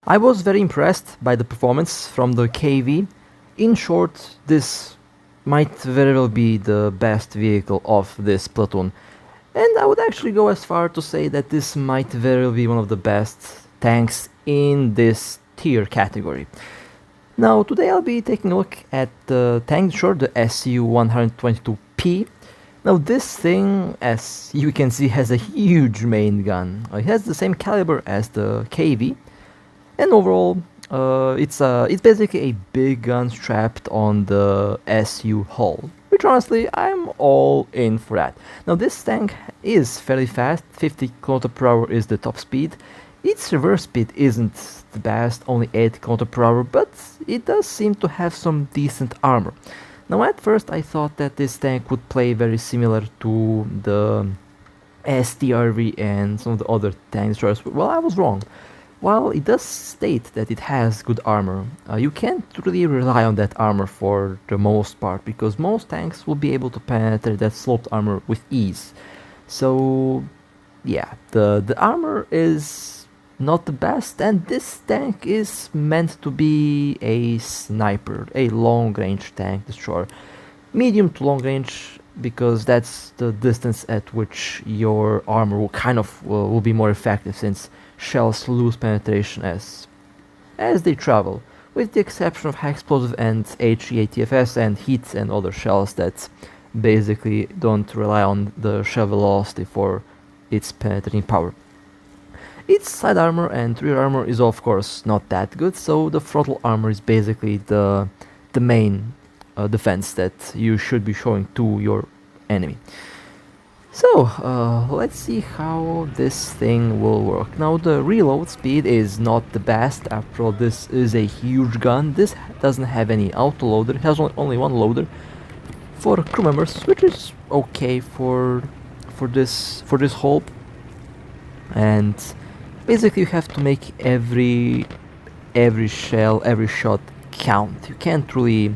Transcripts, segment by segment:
I was very impressed by the performance from the KV. In short, this might very well be the best vehicle of this platoon. And I would actually go as far to say that this might very well be one of the best tanks in this tier category. Now today I'll be taking a look at the tank short, the SU-122P. Now this thing, as you can see, has a huge main gun. It has the same caliber as the KV, and overall it's basically a big gun strapped on the SU hull, which honestly I'm all in for that. Now this tank is fairly fast, 50 km/h is the top speed. Its reverse speed isn't the best, only 8 km/h, but it does seem to have some decent armor. Now at first I thought that this tank would play very similar to the STRV and some of the other tank destroyers. Well, I was wrong. While it does state that it has good armor, you can't really rely on that armor for the most part, because most tanks will be able to penetrate that sloped armor with ease. So yeah, the armor is not the best, and this tank is meant to be a sniper, a long-range tank destroyer. Medium to long range, because that's the distance at which your armor will be more effective, since shells lose penetration as they travel, with the exception of high explosive and HE-ATFS and heat and other shells that basically don't rely on the shell velocity for its penetrating power. Its side armor and rear armor is of course not that good, so the frontal armor is basically the main defense that you should be showing to your enemy. So let's see how this thing will work. Now the reload speed is not the best. After all, this is a huge gun. This doesn't have any auto loader. It has only one loader for crew members, which is okay for this hull. And basically you have to make every shell, every shot count. You can't really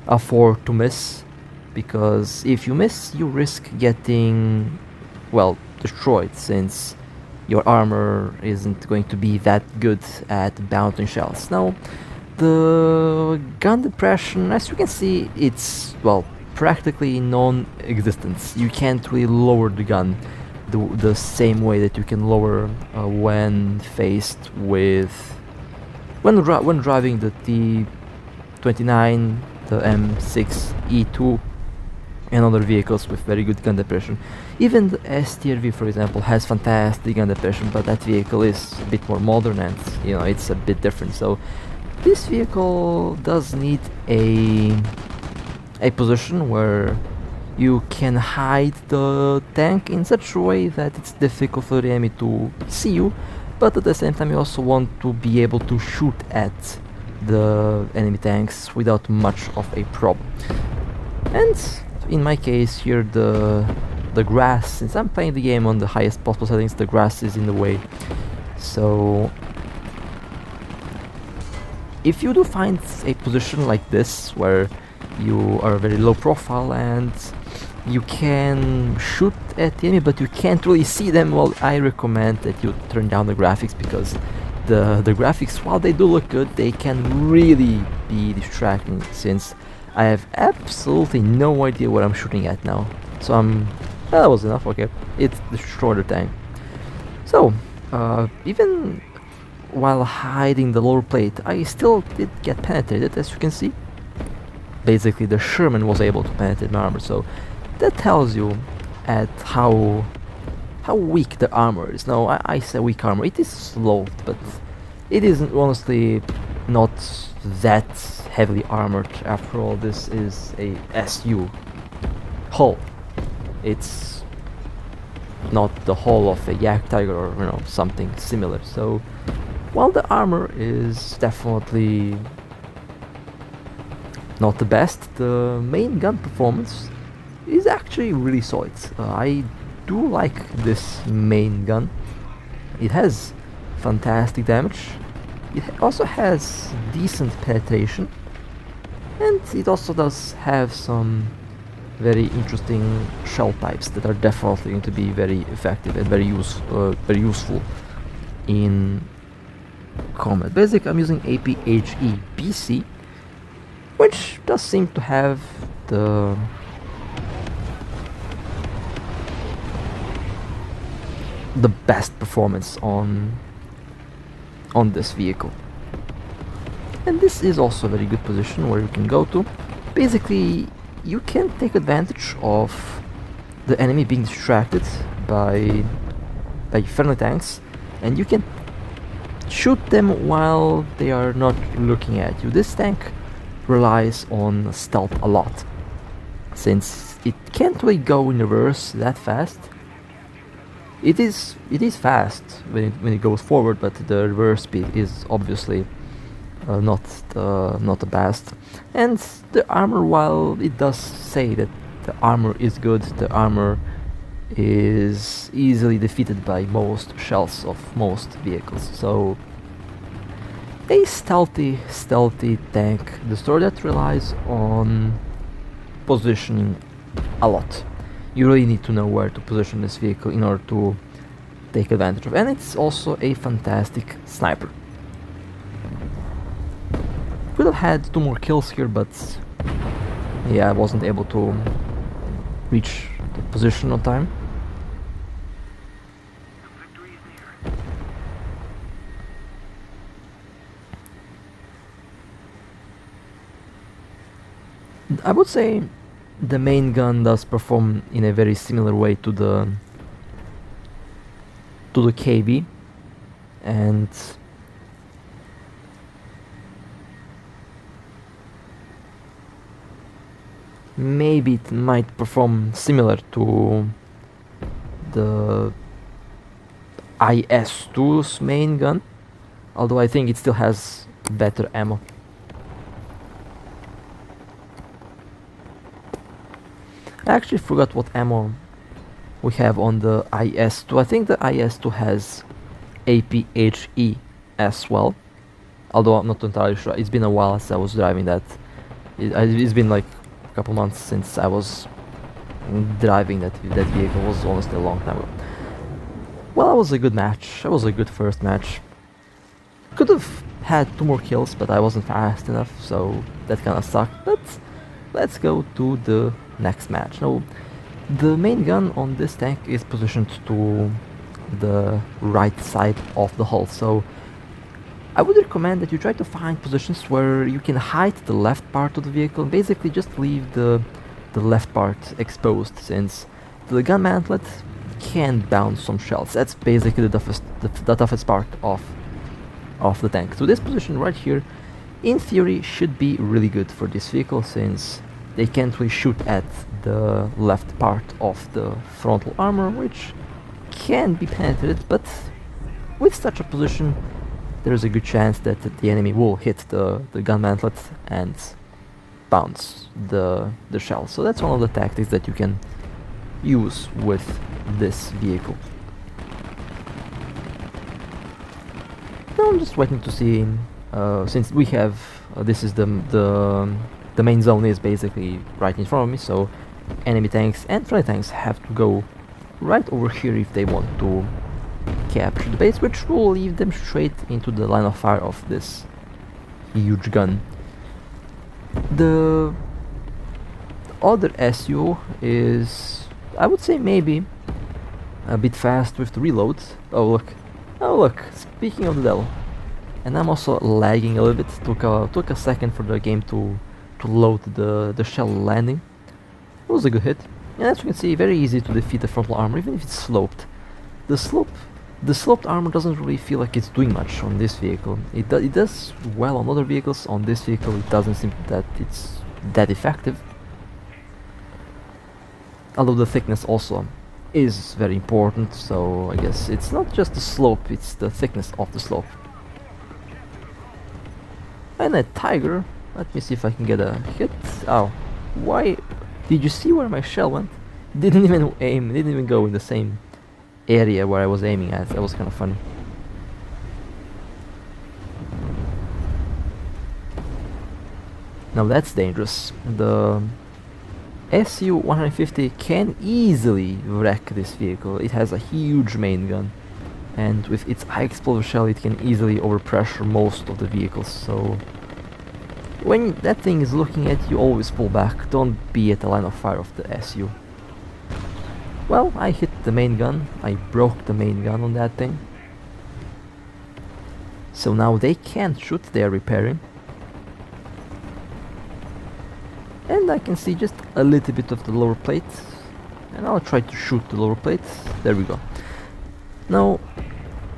afford to miss, because if you miss you risk getting, well, destroyed, since your armor isn't going to be that good at bouncing shells. Now the gun depression, as you can see, it's, well, practically non-existent. You can't really lower the gun the same way that you can lower when faced with when driving the T29, the M6E2 and other vehicles with very good gun depression. Even the STRV, for example, has fantastic gun depression, but that vehicle is a bit more modern and, you know, it's a bit different. So this vehicle does need a position where you can hide the tank in such a way that it's difficult for the enemy to see you, but at the same time you also want to be able to shoot at the enemy tanks without much of a problem. And in my case here, the grass, since I'm playing the game on the highest possible settings, the grass is in the way. So if you do find a position like this where you are very low profile and you can shoot at the enemy but you can't really see them, well, I recommend that you turn down the graphics, because the graphics, while they do look good, they can really be distracting, since I have absolutely no idea what I'm shooting at now. So well, that was enough. Okay, it destroyed the tank. So even while hiding the lower plate, I still did get penetrated, as you can see. Basically the Sherman was able to penetrate my armor, so that tells you at how weak the armor is. Now I say weak armor, it is sloped, but it isn't honestly not that heavily armored. After all, this is a SU hull. It's not the hull of a Yak Tiger or, you know, something similar. So while the armor is definitely not the best, the main gun performance is actually really solid. I do like this main gun. It has fantastic damage. It also has decent penetration, and it also does have some very interesting shell types that are definitely going to be very effective and very useful in Combat Basic, I'm using APHE BC, which does seem to have the best performance on this vehicle. And this is also a very good position where you can go to. Basically, you can take advantage of the enemy being distracted by friendly tanks, and you can shoot them while they are not looking at you. This tank relies on stealth a lot, since it can't really go in reverse that fast. It is fast when it goes forward, but the reverse speed is obviously not the best. And the armor, while it does say that the armor is good, the armor is easily defeated by most shells of most vehicles. So a stealthy tank destroyer that relies on positioning a lot. You really need to know where to position this vehicle in order to take advantage of it. And it's also a fantastic sniper. Could have had 2 more kills here, but yeah, I wasn't able to reach the position on time. I would say the main gun does perform in a very similar way to the KV, and maybe it might perform similar to the IS-2's main gun, although I think it still has better ammo. I actually forgot what ammo we have on the IS-2. I think the IS-2 has APHE as well, although I'm not entirely sure. It's been a while since I was driving that. It's been like a couple months since I was driving that vehicle. It was honestly a long time ago. Well, it was a good match. It was a good first match. Could have had 2 more kills, but I wasn't fast enough, so that kind of sucked. But let's go to the next match. Now, the main gun on this tank is positioned to the right side of the hull, so I would recommend that you try to find positions where you can hide the left part of the vehicle and basically just leave the left part exposed, since the gun mantlet can bounce some shells. That's basically the toughest part of the tank. So this position right here, in theory, should be really good for this vehicle, since they can't really shoot at the left part of the frontal armor, which can be penetrated, but with such a position there's a good chance that the enemy will hit the gun mantlet and bounce the shell. So that's one of the tactics that you can use with this vehicle. Now I'm just waiting to see, since we have this is the main zone is basically right in front of me, so enemy tanks and friendly tanks have to go right over here if they want to capture the base, which will lead them straight into the line of fire of this huge gun. The other SU is, I would say, maybe a bit fast with the reload. Oh look, speaking of the devil. And I'm also lagging a little bit. Took a second for the game to load the shell landing. It was a good hit. And as you can see, very easy to defeat the frontal armor, even if it's sloped. The sloped armor doesn't really feel like it's doing much on this vehicle. It does well on other vehicles. On this vehicle, it doesn't seem that it's that effective. Although the thickness also is very important, so I guess it's not just the slope, it's the thickness of the slope. And a tiger. Let me see if I can get a hit. Oh, why? Did you see where my shell went? Didn't even aim, didn't even go in the same area where I was aiming at. That was kind of funny. Now that's dangerous. The SU-122P can easily wreck this vehicle. It has a huge main gun, and with its high explosive shell it can easily overpressure most of the vehicles, so when that thing is looking at you, always pull back, don't be at the line of fire of the SU. Well, I hit the main gun, I broke the main gun on that thing. So now they can't shoot, they are repairing. And I can see just a little bit of the lower plate. And I'll try to shoot the lower plate. There we go. Now,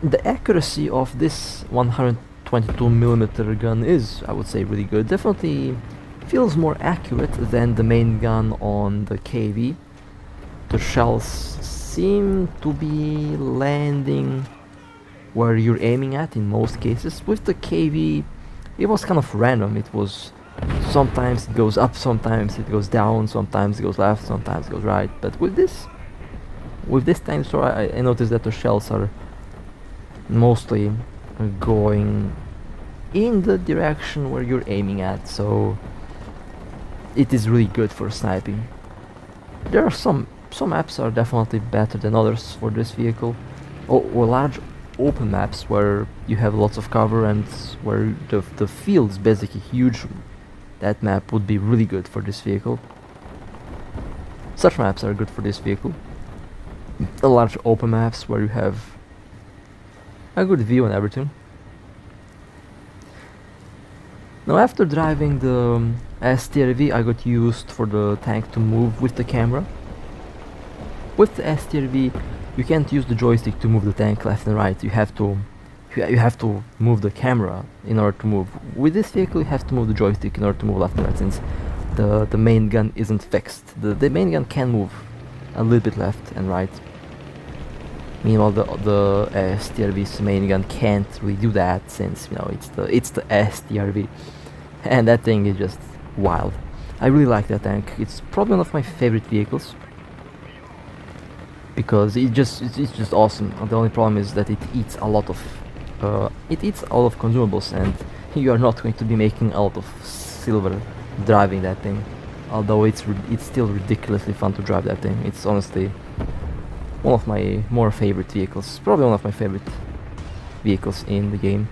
the accuracy of this 122mm gun is, I would say, really good. Definitely feels more accurate than the main gun on the KV. The shells seem to be landing where you're aiming at in most cases. With the KV, it was kind of random. It was sometimes it goes up, sometimes it goes down, sometimes it goes left, sometimes it goes right. But with this tank destroyer, I noticed that the shells are mostly going in the direction where you're aiming at, so it is really good for sniping. There are some maps are definitely better than others for this vehicle, or large open maps where you have lots of cover and where the field is basically huge. That map would be really good for this vehicle. Such maps are good for this vehicle. The large open maps where you have a good view and everything. Now, after driving the STRV, I got used for the tank to move with the camera. With the STRV, you can't use the joystick to move the tank left and right. You have to move the camera in order to move. With this vehicle, you have to move the joystick in order to move left and right, since the main gun isn't fixed. The main gun can move a little bit left and right. Meanwhile, the STRV's main gun can't really do that, since it's the STRV, and that thing is just wild. I really like that tank. It's probably one of my favorite vehicles because it's just awesome. The only problem is that it eats a lot of consumables, and you are not going to be making a lot of silver driving that thing. Although it's still ridiculously fun to drive that thing. It's honestly one of my more favorite vehicles. Probably one of my favorite vehicles in the game.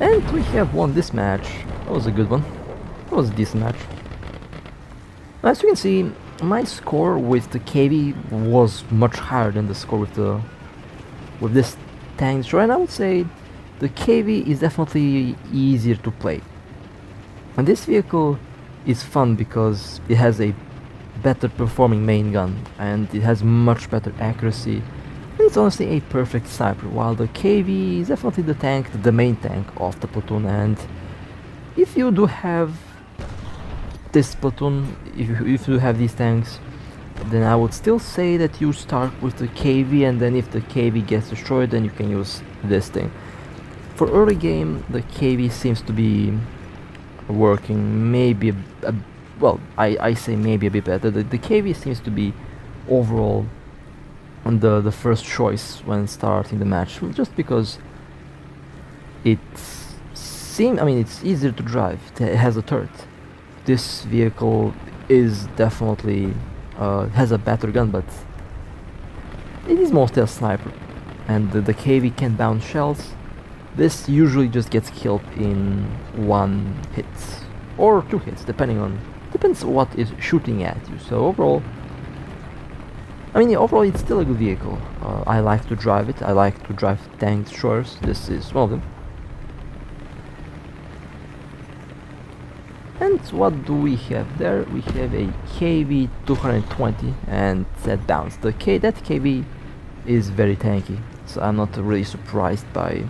And we have won this match. That was a good one. That was a decent match. As you can see, my score with the KV was much higher than the score with this tank destroyer, and I would say the KV is definitely easier to play. And this vehicle is fun because it has a better performing main gun and it has much better accuracy. It's honestly a perfect sniper, while the KV is definitely the main tank of the platoon. And if you do have this platoon, if you have these tanks, then I would still say that you start with the KV, and then if the KV gets destroyed, then you can use this thing. For early game, the KV seems to be working maybe well, I say maybe a bit better. The KV seems to be overall the first choice when starting the match, just because it's easier to drive. It has a turret. This vehicle is definitely has a better gun, but it is mostly a sniper, and the KV can bounce shells. This usually just gets killed in one hit or two hits, depends what is shooting at you. So overall, overall it's still a good vehicle. I like to drive it. I like to drive tank destroyers. This is one of them. And what do we have there? We have a KV 220, and that bounce. That KV is very tanky, so I'm not really surprised by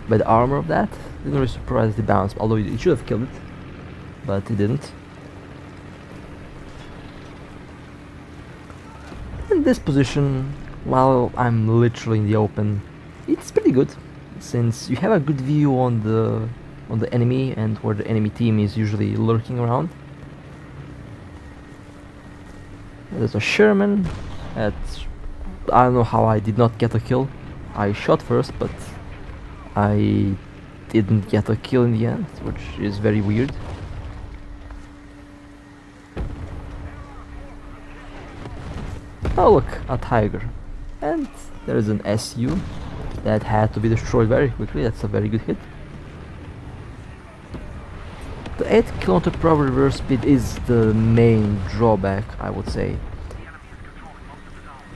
the armor of that. Didn't really surprise the bounce, although it should have killed it, but it didn't. In this position, while I'm literally in the open, it's pretty good, since you have a good view on the enemy and where the enemy team is usually lurking around. There's a Sherman. I don't know how I did not get a kill. I shot first, but I didn't get a kill in the end, which is very weird. Oh look, a tiger. And there is an SU that had to be destroyed very quickly. That's a very good hit. The 8 km/h reverse speed is the main drawback, I would say.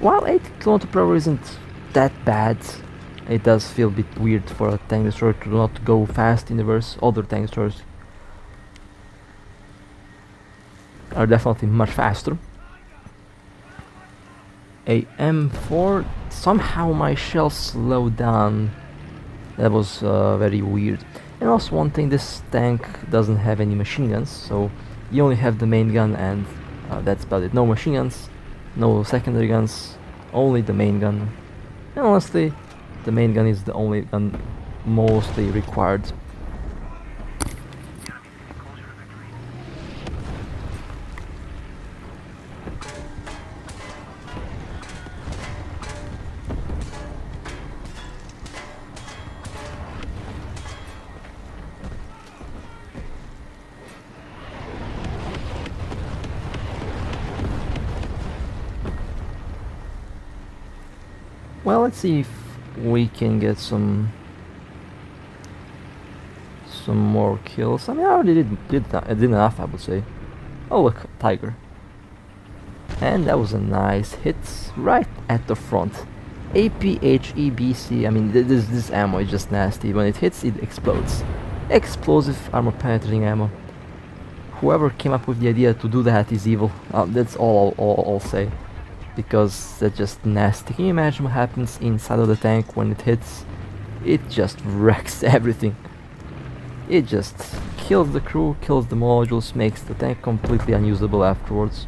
While 8 km/h isn't that bad, it does feel a bit weird for a tank destroyer to not go fast in reverse. Other tank destroyers are definitely much faster. A M4, somehow my shells slowed down. That was very weird. And also one thing, this tank doesn't have any machine guns, so you only have the main gun, and that's about it. No machine guns, no secondary guns, only the main gun. And honestly, the main gun is the only gun mostly required. Well, let's see if we can get some more kills. I mean, I already did enough, I would say. Oh look, tiger. And that was a nice hit right at the front. APHEBC, I mean, this ammo is just nasty. When it hits, it explodes. Explosive armor penetrating ammo. Whoever came up with the idea to do that is evil. That's all I'll say. Because that's just nasty. Can you imagine what happens inside of the tank when it hits? It just wrecks everything. It just kills the crew, kills the modules, makes the tank completely unusable afterwards.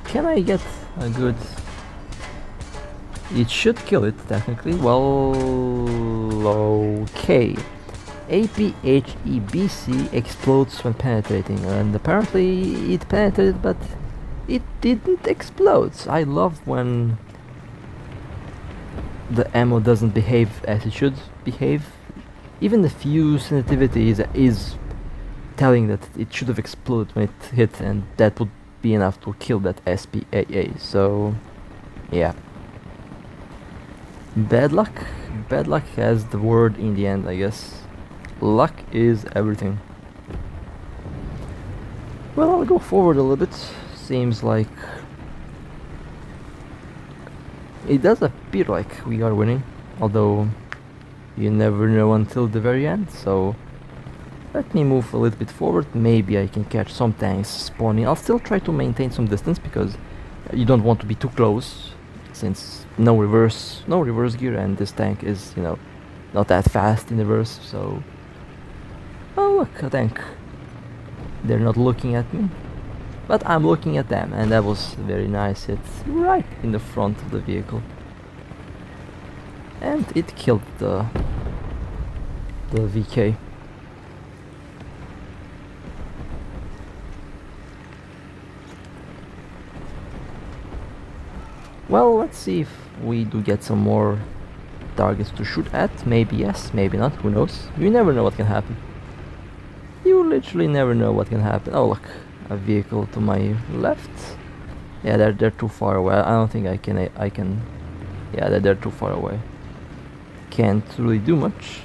Can I get a good... It should kill it, technically. Well, okay. APHEBC explodes when penetrating, and apparently it penetrated, but it didn't explode. I love when the ammo doesn't behave as it should behave. Even the fuse sensitivity is telling that it should have exploded when it hit, and that would be enough to kill that SPAA. So yeah, bad luck. Bad luck has the word in the end, I guess. Luck is everything. Well, I'll go forward a little bit. Seems like it does appear like we are winning, although you never know until the very end. So let me move a little bit forward. Maybe I can catch some tanks spawning. I'll still try to maintain some distance because you don't want to be too close, since no reverse gear, and this tank is, you know, not that fast in reverse. So oh look, a tank. They're not looking at me, but I'm looking at them, and that was a very nice hit right in the front of the vehicle. And it killed the VK. Well, let's see if we do get some more targets to shoot at. Maybe yes, maybe not, who knows. You never know what can happen. You literally never know what can happen. Oh look, a vehicle to my left. Yeah, they're too far away. I don't think I can. Yeah, they're too far away. Can't really do much.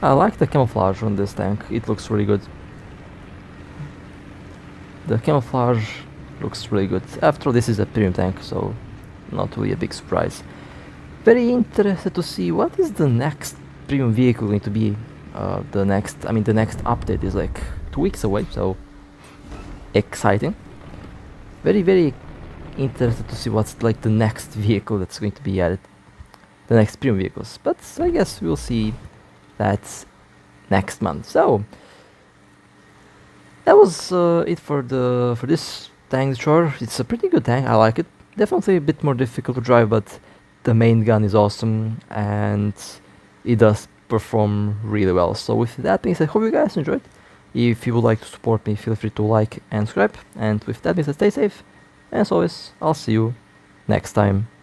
I like the camouflage on this tank. It looks really good. The camouflage looks really good. After all, this is a premium tank, so not really a big surprise. Very interested to see what is the next premium vehicle going to be. The next update is like 2 weeks away, so exciting. Very interested to see what's like the next vehicle that's going to be added. The next premium vehicles, but I guess we'll see that next month. So that was it for this tank destroyer. It's a pretty good tank. I like it. Definitely a bit more difficult to drive, but the main gun is awesome, and it does perform really well. So with that being said, hope you guys enjoyed. If you would like to support me, feel free to like and subscribe. And with that being said, stay safe. And as always, I'll see you next time.